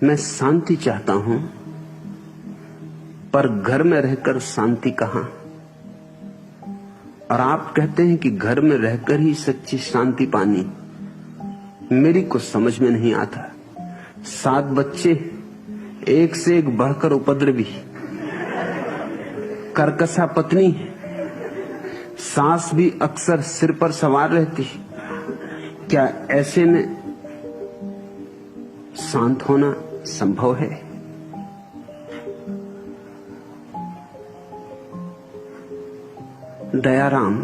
मैं शांति चाहता हूं, पर घर में रहकर शांति कहां? और आप कहते हैं कि घर में रहकर ही सच्ची शांति पानी। मेरी कुछ समझ में नहीं आता। 7 बच्चे, एक से एक बढ़कर उपद्रवी, कर्कशा पत्नी, सास भी अक्सर सिर पर सवार रहती। क्या ऐसे में शांत होना संभव है? दयाराम,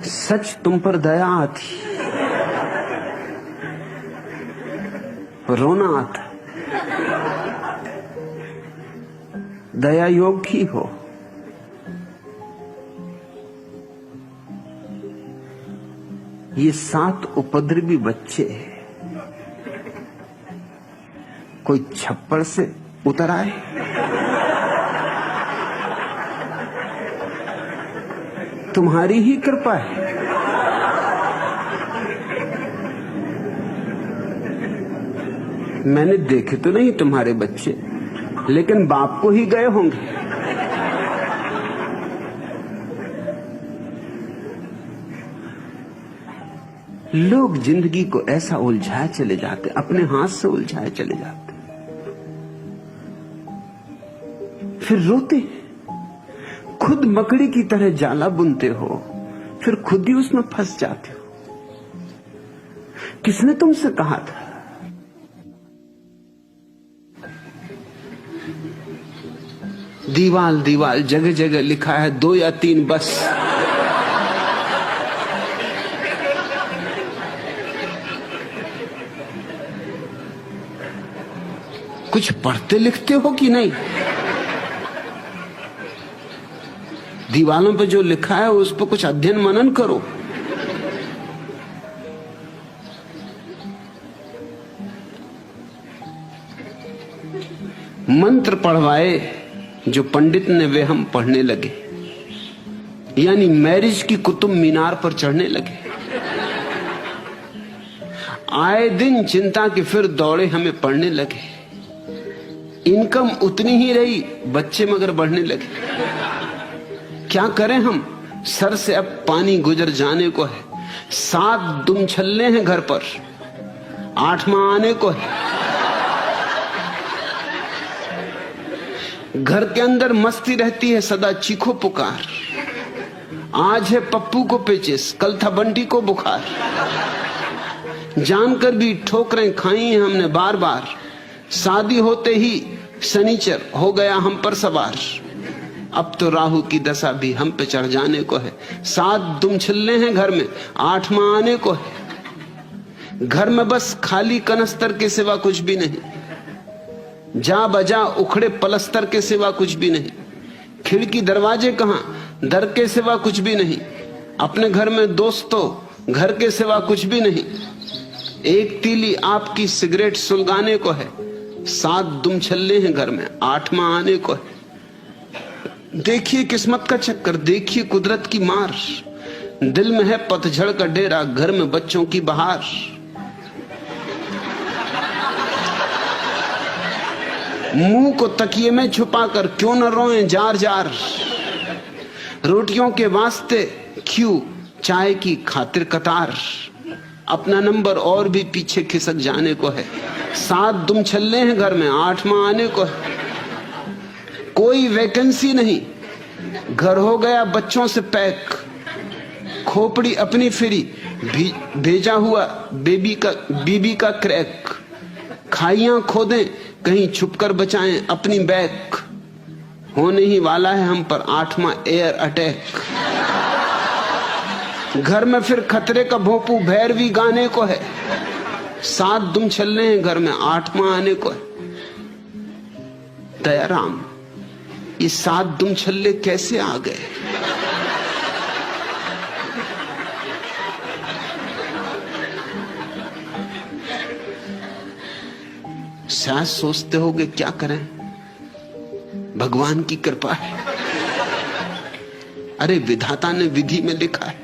सच तुम पर दया आती, रोना आता। दया योग ही हो। ये 7 उपद्रवी बच्चे कोई छप्पर से उतर आए? तुम्हारी ही कृपा है। मैंने देखे तो नहीं तुम्हारे बच्चे, लेकिन बाप को ही गए होंगे। लोग जिंदगी को ऐसा उलझाए चले जाते, अपने हाथ से उलझाए चले जाते, फिर रोते। खुद मकड़ी की तरह जाला बुनते हो, फिर खुद ही उसमें फंस जाते हो। किसने तुमसे कहा था? दीवाल दीवाल जगह जगह लिखा है 2 या 3 बस। कुछ पढ़ते लिखते हो कि नहीं? दीवालों पे जो लिखा है उस पर कुछ अध्ययन मनन करो। मंत्र पढ़वाए जो पंडित ने वे हम पढ़ने लगे, यानी मैरिज की कुतुब मीनार पर चढ़ने लगे। आए दिन चिंता की फिर दौड़े हमें पढ़ने लगे। इनकम उतनी ही रही, बच्चे मगर बढ़ने लगे। क्या करें हम? सर से अब पानी गुजर जाने को है। 7 दुम छल्ले हैं घर पर, 8वां आने को है। घर के अंदर मस्ती रहती है, सदा चीखो पुकार। आज है पप्पू को पेचिस, कल था बंटी को बुखार। जानकर भी ठोकरें खाई हैं हमने बार बार। शादी होते ही शनिचर हो गया हम पर सवार। अब तो राहु की दशा भी हम पे चढ़ जाने को है। 7 दुम छिल्ले हैं घर में, 8वां आने को है। घर में बस खाली कनस्तर के सिवा कुछ भी नहीं। जा बजा उखड़े पलस्तर के सिवा कुछ भी नहीं। खिड़की दरवाजे कहां, दर के सिवा कुछ भी नहीं। अपने घर में दोस्तों घर के सिवा कुछ भी नहीं। एक तीली आपकी सिगरेट सुलगाने को है। 7 दुम छल्ले हैं घर में, 8वां आने को है। देखिए किस्मत का चक्कर, देखिए कुदरत की मार। दिल में है पतझड़ का डेरा, घर में बच्चों की बहार। मुंह को तकिए में छुपाकर क्यों न रोएं जार जार। रोटियों के वास्ते क्यों चाय की खातिर कतार। अपना नंबर और भी पीछे खिसक जाने को है। 7 दुम छल्ले हैं घर में, 8वां आने को है। कोई वैकेंसी नहीं, घर हो गया बच्चों से पैक। खोपड़ी अपनी फ्री, भेजा हुआ बीबी का क्रैक। खाइयां खोदें कहीं छुपकर बचाएं अपनी बैक। होने ही वाला है हम पर 8वां एयर अटैक। घर में फिर खतरे का भोंपू भैरवी गाने को है। 7 दुम छल्ले हैं घर में, 8वां आने को है। दयाराम, ये 7 दुम छल्ले कैसे आ गए? शायद सोचते होगे क्या करें, भगवान की कृपा है। अरे विधाता ने विधि में लिखा है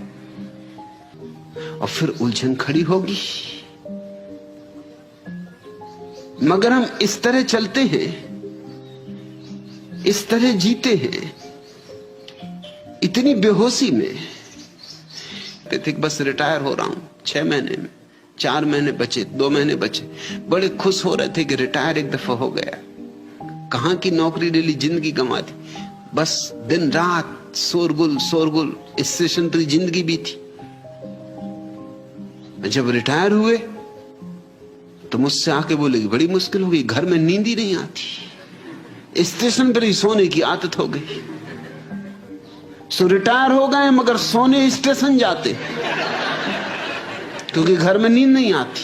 और फिर उलझन खड़ी होगी। मगर हम इस तरह चलते हैं, इस तरह जीते हैं, इतनी बेहोशी में। बस रिटायर हो रहा हूं 6 महीने में, 4 महीने बचे, 2 महीने बचे। बड़े खुश हो रहे थे कि रिटायर एक दफा हो गया। कहां की नौकरी ले ली, जिंदगी गंवा दी। बस दिन रात शोरगुल शोरगुल, इससे संतरी जिंदगी भी थी। जब रिटायर हुए तो मुझसे आके बोले कि बड़ी मुश्किल हो गई, घर में नींद ही नहीं आती, स्टेशन पर ही सोने की आदत हो गई। सो रिटायर हो गए मगर सोने स्टेशन जाते, क्योंकि घर में नींद नहीं आती।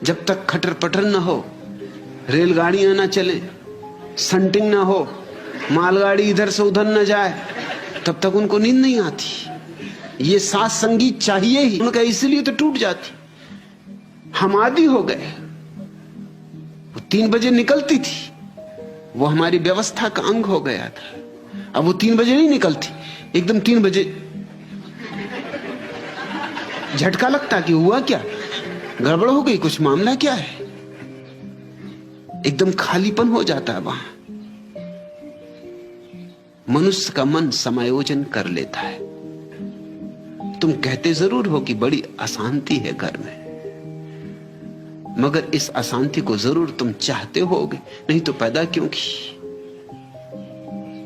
जब तक खटर पटर ना हो, रेलगाड़ियां ना चले, संटिंग ना हो, मालगाड़ी इधर से उधर ना जाए, तब तक उनको नींद नहीं आती। ये साथ संगीत चाहिए ही उनका, इसलिए तो टूट जाती। हम आदी हो गए। वो 3 बजे निकलती थी, वो हमारी व्यवस्था का अंग हो गया था। अब वो 3 बजे नहीं निकलती, एकदम 3 बजे झटका लगता कि हुआ क्या, गड़बड़ हो गई, कुछ मामला क्या है। एकदम खालीपन हो जाता है वहां। मनुष्य का मन समायोजन कर लेता है। तुम कहते जरूर हो कि बड़ी अशांति है घर में, मगर इस अशांति को जरूर तुम चाहते होगे, नहीं तो पैदा क्यों की।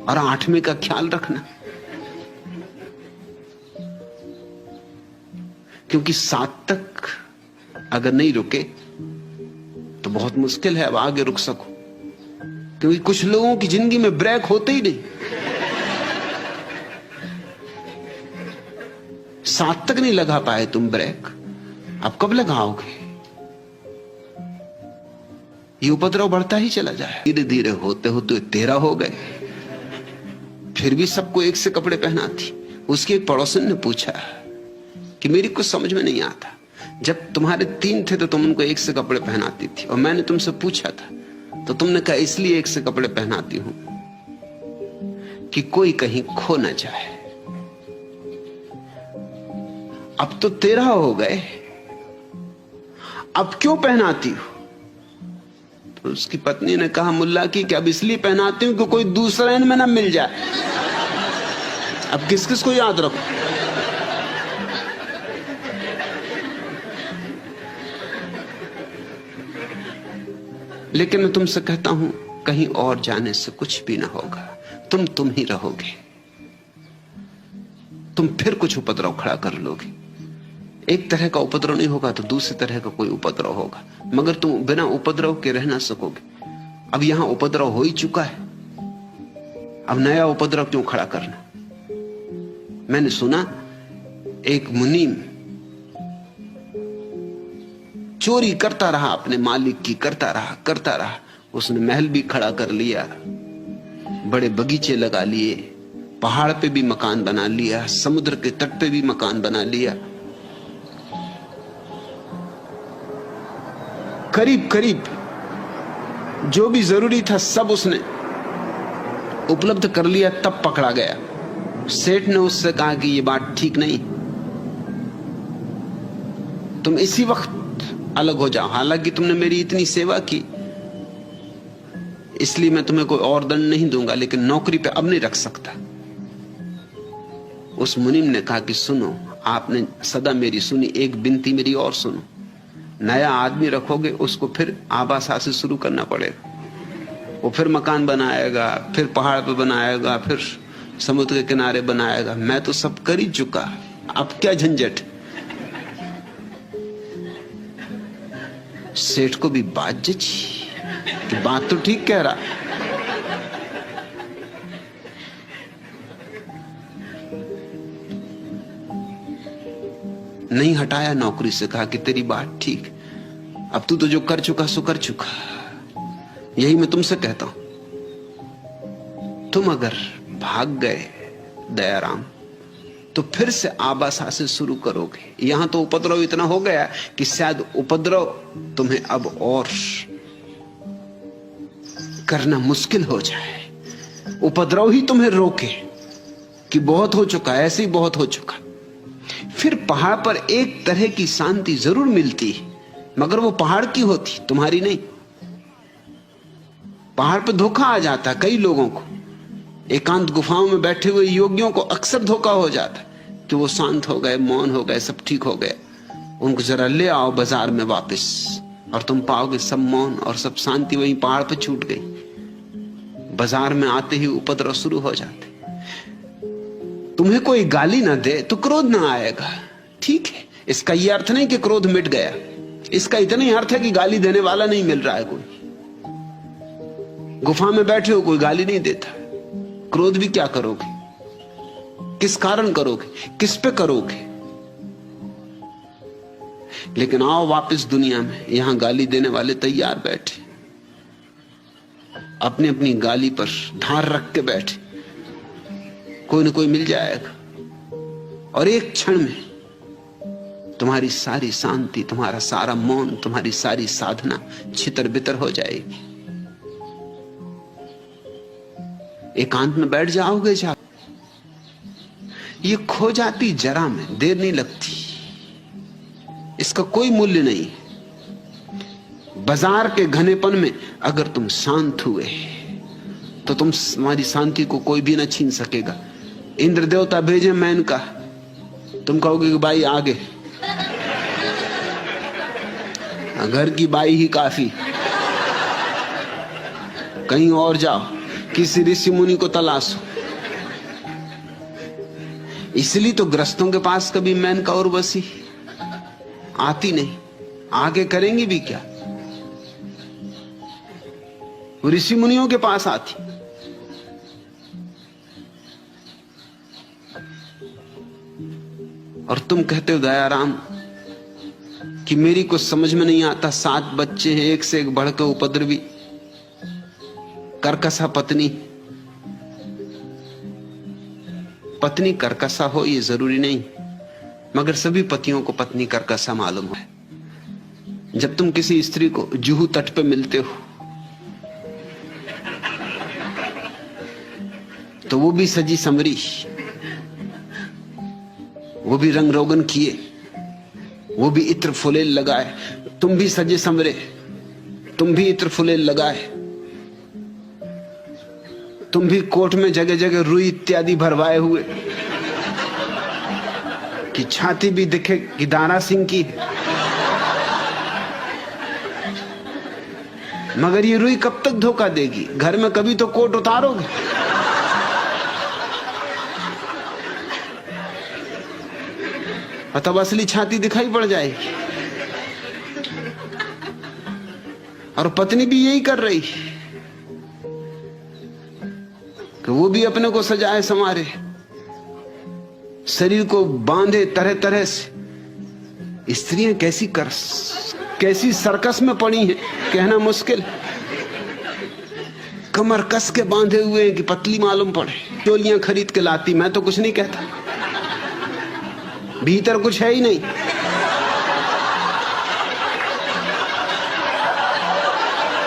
और 8वें का ख्याल रखना, क्योंकि 7 तक अगर नहीं रुके तो बहुत मुश्किल है अब आगे रुक सको। क्योंकि कुछ लोगों की जिंदगी में ब्रेक होते ही नहीं। 7 तक नहीं लगा पाए तुम ब्रेक, अब कब लगाओगे। ये उपद्रव बढ़ता ही चला जाए। धीरे धीरे होते होते 13 हो गए, फिर भी सबको एक से कपड़े पहनाती। उसके एक पड़ोसन ने पूछा कि मेरी कुछ समझ में नहीं आता, जब तुम्हारे 3 थे तो तुम उनको एक से कपड़े पहनाती थी, और मैंने तुमसे पूछा था तो तुमने कहा इसलिए एक से कपड़े पहनाती हूं कि कोई कहीं खो ना जाए। अब तो 13 हो गए, अब क्यों पहनाती हो। तो उसकी पत्नी ने कहा मुल्ला की कि अब इसलिए पहनाती हूं कि कोई दूसरा इनमें ना मिल जाए। अब किस किस को याद रखो। लेकिन मैं तुमसे कहता हूं, कहीं और जाने से कुछ भी ना होगा। तुम ही रहोगे। तुम फिर कुछ उपद्रव खड़ा कर लोगे। एक तरह का उपद्रव नहीं होगा तो दूसरी तरह का कोई उपद्रव होगा, मगर तुम बिना उपद्रव के रह ना सकोगे। अब यहां उपद्रव हो ही चुका है, अब नया उपद्रव क्यों खड़ा करना। मैंने सुना एक मुनीम चोरी करता रहा, अपने मालिक की करता रहा। उसने महल भी खड़ा कर लिया, बड़े बगीचे लगा लिए, पहाड़ पे भी मकान बना लिया, समुद्र के तट पे भी मकान बना लिया। करीब करीब जो भी जरूरी था सब उसने उपलब्ध कर लिया, तब पकड़ा गया। सेठ ने उससे कहा कि ये बात ठीक नहीं, तुम इसी वक्त अलग हो जाओ। हालांकि तुमने मेरी इतनी सेवा की, इसलिए मैं तुम्हें कोई और दंड नहीं दूंगा, लेकिन नौकरी पे अब नहीं रख सकता। उस मुनीम ने कहा कि सुनो, आपने सदा मेरी सुनी, एक विनती मेरी और सुनो। नया आदमी रखोगे उसको फिर आबासा से शुरू करना पड़ेगा। वो फिर मकान बनाएगा, फिर पहाड़ पे बनाएगा, फिर समुद्र के किनारे बनाएगा। मैं तो सब कर ही चुका, अब क्या झंझट। सेठ को भी बात जची कि बात तो ठीक कह रहा। नहीं हटाया नौकरी से, कहा कि तेरी बात ठीक, अब तू तो जो कर चुका सो कर चुका। यही मैं तुमसे कहता हूं, तुम अगर भाग गए दयाराम तो फिर से आबासा से शुरू करोगे। यहां तो उपद्रव इतना हो गया कि शायद उपद्रव तुम्हें अब और करना मुश्किल हो जाए। उपद्रव ही तुम्हें रोके कि बहुत हो चुका, ऐसे ही बहुत हो चुका। फिर पहाड़ पर एक तरह की शांति जरूर मिलती, मगर वो पहाड़ की होती, तुम्हारी नहीं। पहाड़ पर धोखा आ जाता कई लोगों को। एकांत गुफाओं में बैठे हुए योगियों को अक्सर धोखा हो जाता कि वो शांत हो गए, मौन हो गए, सब ठीक हो गया। उनको जरा ले आओ बाजार में वापस, और तुम पाओगे सब मौन और सब शांति वहीं पहाड़ पे छूट गई। बाजार में आते ही उपद्रव शुरू हो जाते। तुम्हें कोई गाली ना दे तो क्रोध ना आएगा, ठीक है। इसका यह अर्थ नहीं कि क्रोध मिट गया, इसका इतना ही अर्थ है कि गाली देने वाला नहीं मिल रहा है कोई। गुफा में बैठे हो, कोई गाली नहीं देता, क्रोध भी क्या करोगे, किस कारण करोगे, किस पे करोगे। लेकिन आओ वापस दुनिया में, यहां गाली देने वाले तैयार बैठे, अपनी अपनी गाली पर धार रख के बैठे, कोई ना कोई मिल जाएगा और एक क्षण में तुम्हारी सारी शांति, तुम्हारा सारा मौन, तुम्हारी सारी साधना छितर बितर हो जाएगी। एकांत में बैठ जाओगे, ये खो जाती जरा में, देर नहीं लगती, इसका कोई मूल्य नहीं। बाजार के घनेपन में अगर तुम शांत हुए तो तुम्हारी शांति को कोई भी ना छीन सकेगा। इंद्र देवता भेजे मैन का, तुम कहोगे कि भाई आगे, घर की बाई ही काफी, कहीं और जाओ, किसी ऋषि मुनि को तलाशो। इसलिए तो ग्रस्तों के पास कभी मैन का उर्वशी आती नहीं, आगे करेंगी भी क्या, ऋषि मुनियों के पास आती। और तुम कहते हो दयाराम कि मेरी कुछ समझ में नहीं आता, 7 बच्चे हैं, एक से एक बढ़कर उपद्रवी, करकसा पत्नी। पत्नी करकसा हो ये जरूरी नहीं, मगर सभी पतियों को पत्नी करकसा मालूम है। जब तुम किसी स्त्री को जुहू तट पे मिलते हो तो वो भी सजी संवरी, वो भी रंग रोगन किए, वो भी इत्र फुलेल लगाए, तुम भी सजे संवरे, तुम भी इत्र फुलेल लगाए, तुम भी कोट में जगह जगह रुई इत्यादि भरवाए हुए कि छाती भी दिखे कि दारा सिंह की। मगर ये रुई कब तक धोखा देगी, घर में कभी तो कोट उतारोगे। तब असली छाती दिखाई पड़ जाएगी। और पत्नी भी यही कर रही कि वो भी अपने को सजाए संवारे, शरीर को बांधे तरह तरह से। स्त्रियां कैसी सर्कस में पड़ी हैं कहना मुश्किल। कमर कस के बांधे हुए हैं कि पतली मालूम पड़े, चोलियां खरीद के लाती। मैं तो कुछ नहीं कहता, भीतर कुछ है ही नहीं।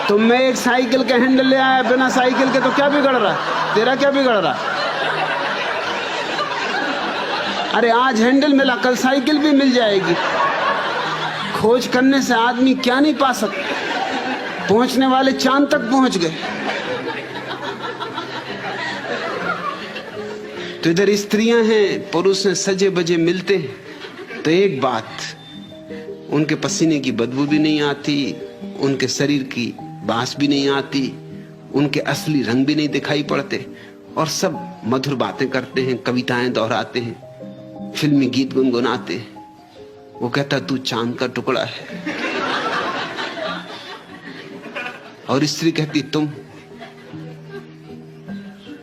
तो मैं एक साइकिल का हैंडल ले आया, बिना साइकिल के, तो क्या बिगड़ रहा है, तेरा क्या बिगड़ रहा है? अरे आज हैंडल मिला, कल साइकिल भी मिल जाएगी। खोज करने से आदमी क्या नहीं पा सकता, पहुंचने वाले चांद तक पहुंच गए। तो इधर स्त्रियां हैं, पुरुष हैं, सजे बजे मिलते हैं तो एक बात, उनके पसीने की बदबू भी नहीं आती, उनके शरीर की बांस भी नहीं आती, उनके असली रंग भी नहीं दिखाई पड़ते, और सब मधुर बातें करते हैं, कविताएं दोहराते हैं, फिल्मी गीत गुनगुनाते हैं। वो कहता तू चांद का टुकड़ा है, और स्त्री कहती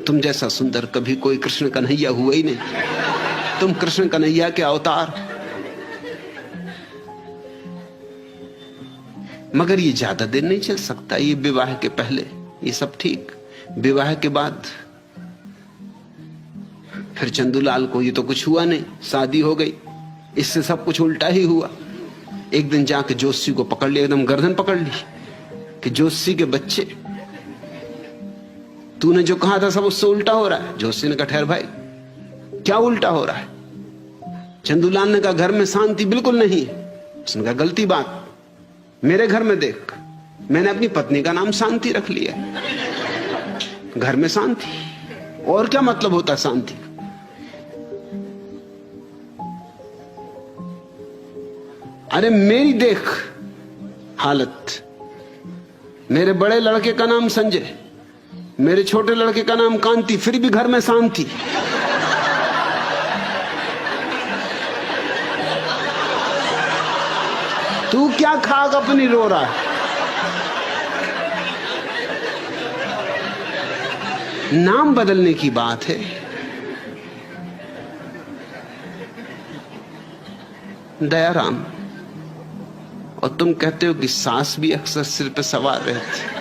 तुम जैसा सुंदर कभी कोई कृष्ण कन्हैया हुआ ही नहीं, तुम कृष्ण कन्हैया के अवतार। मगर ये ज्यादा देर नहीं चल सकता, ये विवाह के पहले ये सब ठीक, विवाह के बाद फिर चंदूलाल को ये तो कुछ हुआ नहीं, शादी हो गई, इससे सब कुछ उल्टा ही हुआ। एक दिन जाके जोशी को पकड़ लिया, एकदम गर्दन पकड़ ली कि जोशी के बच्चे, तूने जो कहा था सब उससे उल्टा हो रहा है। जोशी ने कहा ठहर भाई, क्या उल्टा हो रहा है? चंदूलाल ने कहा घर में शांति बिल्कुल नहीं है। उसने कहा गलती बात, मेरे घर में देख, मैंने अपनी पत्नी का नाम शांति रख लिया, घर में शांति, और क्या मतलब होता शांति? अरे मेरी देख हालत, मेरे बड़े लड़के का नाम संजय, मेरे छोटे लड़के का नाम कांति, फिर भी घर में शांति। तू क्या खाक अपनी रो रहा है? नाम बदलने की बात है। दयाराम, और तुम कहते हो कि सास भी अक्सर सिर पे सवार रहती।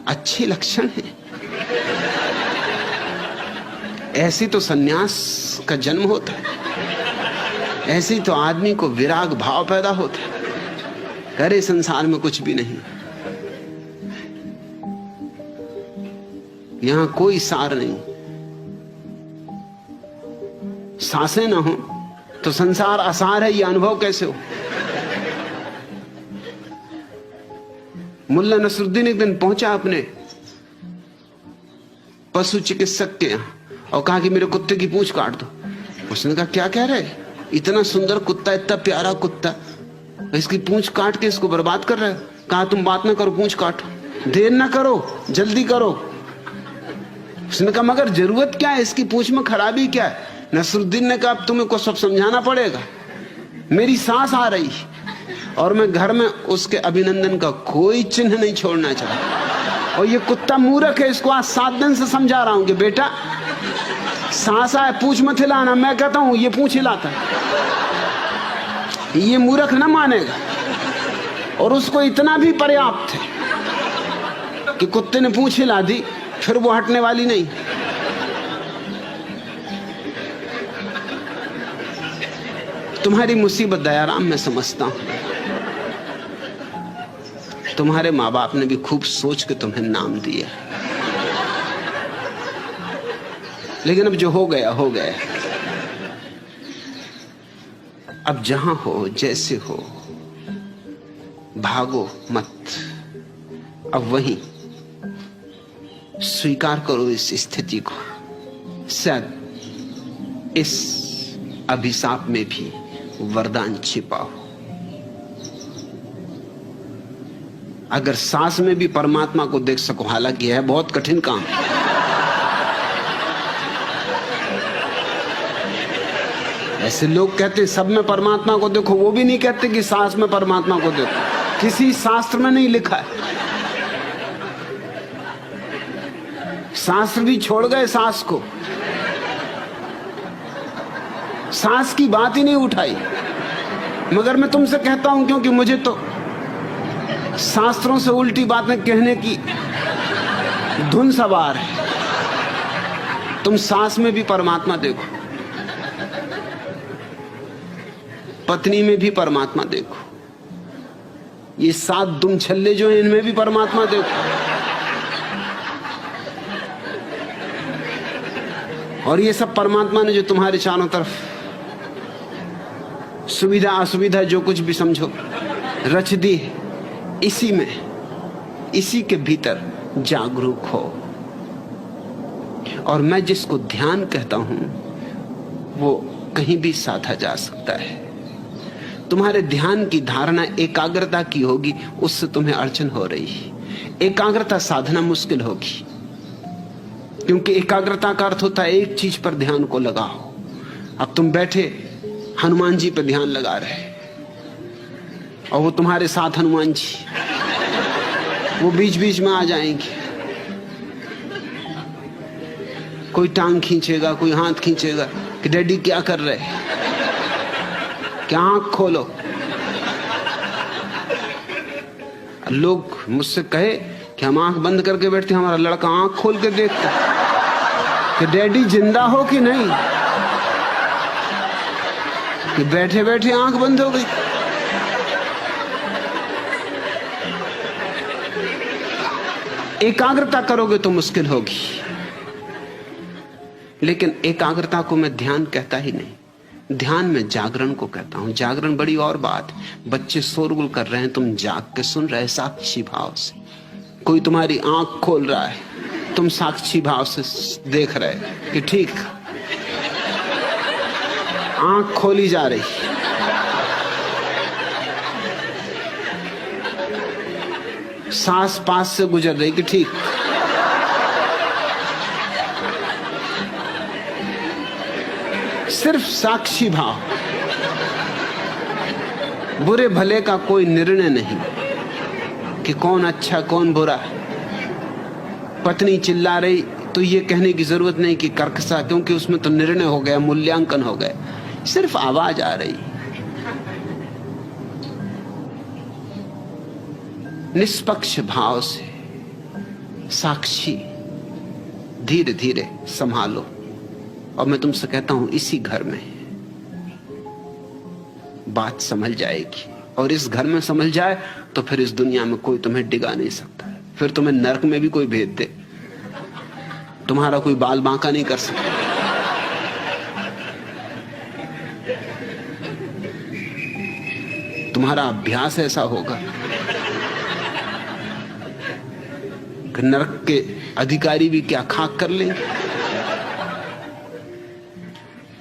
अच्छे लक्षण है। ऐसी तो सन्यास का जन्म होता है, ऐसी तो आदमी को विराग भाव पैदा होता है, करे संसार में कुछ भी नहीं, यहां कोई सार नहीं। सांसें ना हो तो संसार असार है, यह अनुभव कैसे हो? मुल्ला नसरुद्दीन एक दिन पहुंचा अपने पशु चिकित्सक के यहां और कहा कि मेरे कुत्ते की पूंछ काट दो। उसने कहा क्या कह रहे, इतना सुंदर कुत्ता, इतना प्यारा कुत्ता, इसकी पूंछ काट के इसको बर्बाद कर रहे हो? कहा तुम बात ना करो, पूंछ काटो, देर ना करो, जल्दी करो। उसने कहा मगर जरूरत क्या है, इसकी पूंछ में खराबी क्या है? नसरुद्दीन ने कहा अब तुम्हें को सब समझाना पड़ेगा, मेरी सांस आ रही और मैं घर में उसके अभिनंदन का कोई चिन्ह नहीं छोड़ना चाहता, और ये कुत्ता मूर्ख है, इसको आज 7 दिन से समझा रहा हूं कि बेटा सांस आए पूंछ मत हिलाना, मैं कहता हूं ये पूंछ हिलाता है, ये मूर्ख ना मानेगा। और उसको इतना भी पर्याप्त है कि कुत्ते ने पूंछ हिला दी, फिर वो हटने वाली नहीं। तुम्हारी मुसीबत दयाराम मैं समझता हूं, तुम्हारे माँ बाप ने भी खूब सोच के तुम्हें नाम दिया, लेकिन अब जो हो गया हो गया। अब जहां हो जैसे हो भागो मत, अब वहीं स्वीकार करो इस स्थिति को। शायद इस अभिशाप में भी वरदान छिपा हो। अगर सांस में भी परमात्मा को देख सको, हालांकि है बहुत कठिन काम, ऐसे लोग कहते हैं सब में परमात्मा को देखो, वो भी नहीं कहते कि सांस में परमात्मा को देखो, किसी शास्त्र में नहीं लिखा है। शास्त्र भी छोड़ गए सांस को, सांस की बात ही नहीं उठाई। मगर मैं तुमसे कहता हूं क्योंकि मुझे तो शास्त्रों से उल्टी बातें कहने की धुन सवार है। तुम सांस में भी परमात्मा देखो, पत्नी में भी परमात्मा देखो, ये 7 दुम छल्ले जो हैं इनमें भी परमात्मा देखो, और ये सब परमात्मा ने जो तुम्हारे चारों तरफ सुविधा असुविधा जो कुछ भी समझो रच दी, इसी में, इसी के भीतर जागरूक हो। और मैं जिसको ध्यान कहता हूं वो कहीं भी साधा जा सकता है। तुम्हारे ध्यान की धारणा एकाग्रता की होगी, उससे तुम्हें अड़चन हो रही है। एकाग्रता साधना मुश्किल होगी, क्योंकि एकाग्रता का अर्थ होता है एक चीज पर ध्यान को लगाओ। अब तुम बैठे हनुमान जी पर ध्यान लगा रहे, और वो तुम्हारे साथ हनुमान जी, वो बीच बीच में आ जाएंगे, कोई टांग खींचेगा, कोई हाथ खींचेगा कि डैडी क्या कर रहे, क्या आंख खोलो। लोग मुझसे कहे कि हम आंख बंद करके बैठते, हमारा लड़का आंख खोल के देखता कि डैडी जिंदा हो कि नहीं, कि बैठे बैठे आंख बंद हो गई। एकाग्रता करोगे तो मुश्किल होगी, लेकिन एकाग्रता को मैं ध्यान कहता ही नहीं, ध्यान में जागरण को कहता हूं। जागरण बड़ी और बात है। बच्चे शोरगुल कर रहे हैं, तुम जाग के सुन रहे साक्षी भाव से। कोई तुम्हारी आंख खोल रहा है, तुम साक्षी भाव से देख रहे कि ठीक, आंख खोली जा रही, सांस पास से गुजर रही कि ठीक। सिर्फ साक्षी भाव, बुरे भले का कोई निर्णय नहीं कि कौन अच्छा कौन बुरा। पत्नी चिल्ला रही तो ये कहने की जरूरत नहीं कि कर्कशा, क्योंकि उसमें तो निर्णय हो गया, मूल्यांकन हो गया। सिर्फ आवाज आ रही। निष्पक्ष भाव से साक्षी धीरे धीरे संभालो। और मैं तुमसे कहता हूं, इसी घर में बात समझ जाएगी। और इस घर में समझ जाए तो फिर इस दुनिया में कोई तुम्हें डिगा नहीं सकता। फिर तुम्हें नरक में भी कोई भेज दे, तुम्हारा कोई बाल बांका नहीं कर सकता। तुम्हारा अभ्यास ऐसा होगा कि नरक के अधिकारी भी क्या खाक कर लेंगे।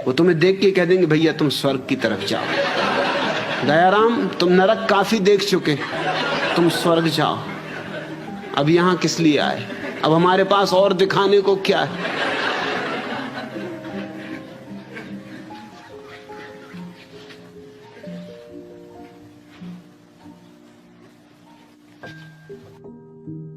वो तुम्हें देख के कह देंगे, भैया तुम स्वर्ग की तरफ जाओ, दयाराम तुम नरक काफी देख चुके, तुम स्वर्ग जाओ, अब यहां किस लिए आए, अब हमारे पास और दिखाने को क्या है।